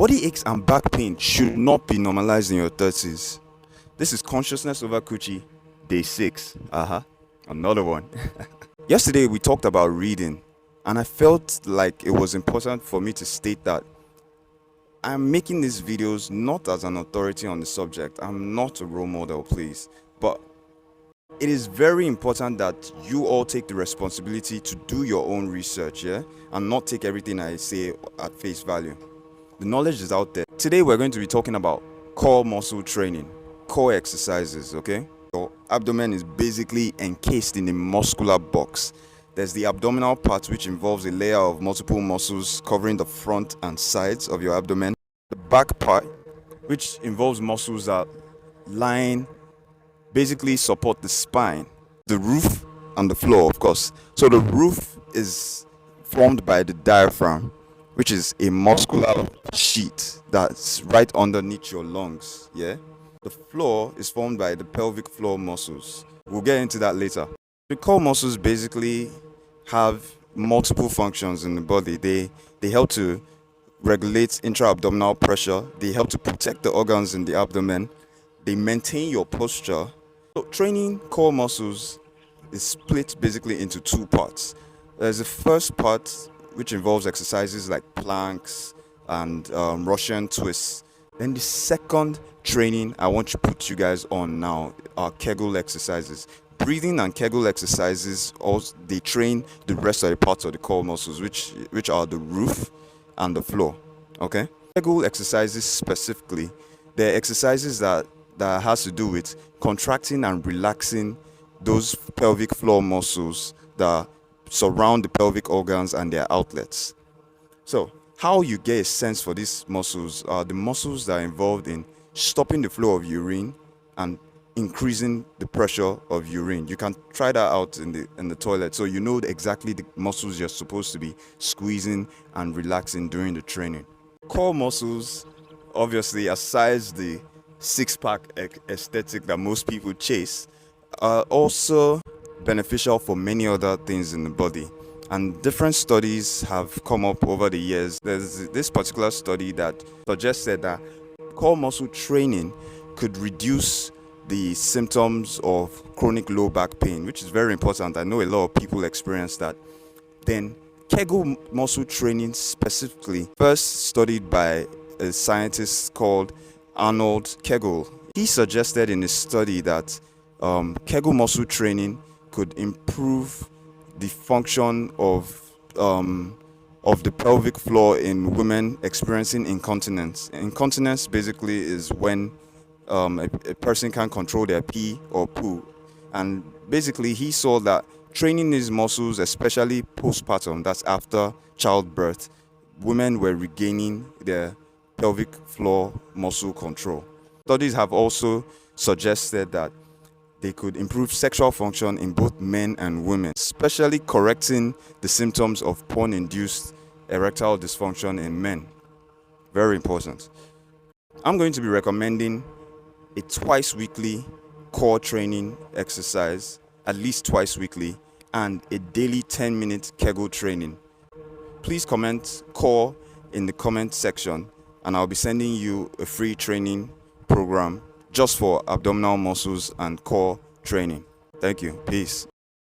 Body aches and back pain should not be normalized in your 30s. This is Consciousness Over Coochie, day 6. Another one. Yesterday we talked about reading, and I felt like it was important for me to state that I'm making these videos not as an authority on the subject. I'm not a role model, please. But it is very important that you all take the responsibility to do your own research, and not take everything I say at face value. The knowledge is out there. Today we're going to be talking about core muscle training, core exercises, okay? Your abdomen is basically encased in a muscular box. There's the abdominal part, which involves a layer of multiple muscles covering the front and sides of your abdomen. The back part, which involves muscles that basically support the spine, the roof, and the floor, of course. So the roof is formed by the diaphragm, which is a muscular sheet that's right underneath your lungs, The floor is formed by the pelvic floor muscles. We'll get into that later. The core muscles basically have multiple functions in the body. They help to regulate intra-abdominal pressure. They help to protect the organs in the abdomen. They maintain your posture. So training core muscles is split basically into two parts. There's the first part, which involves exercises like planks and Russian twists. Then the second training I want to put you guys on now are Kegel exercises. Breathing and Kegel exercises, also, they train the rest of the parts of the core muscles, which are the roof and the floor, okay? Kegel exercises specifically, they're exercises that has to do with contracting and relaxing those pelvic floor muscles that surround the pelvic organs and their outlets. So how you get a sense for these muscles are the muscles that are involved in stopping the flow of urine and increasing the pressure of urine. You can try that out in the toilet, so you know exactly the muscles you're supposed to be squeezing and relaxing during the training. Core muscles, obviously, aside the six-pack aesthetic that most people chase, are also beneficial for many other things in the body, and different studies have come up over the years. There's this particular study that suggested that core muscle training could reduce the symptoms of chronic low back pain, which is very important. I know a lot of people experience that. Then Kegel muscle training specifically, first studied by a scientist called Arnold Kegel. He suggested in his study that Kegel muscle training could improve the function of the pelvic floor in women experiencing incontinence. Incontinence basically is when a person can't control their pee or poo, and basically he saw that training these muscles, especially postpartum, that's after childbirth, women were regaining their pelvic floor muscle control. Studies have also suggested that they could improve sexual function in both men and women, especially correcting the symptoms of porn-induced erectile dysfunction in men. Very important. I'm going to be recommending a twice weekly core training exercise, at least twice weekly, and a daily 10-minute Kegel training. Please comment core in the comment section, and I'll be sending you a free training program just for abdominal muscles and core training. Thank you. Peace.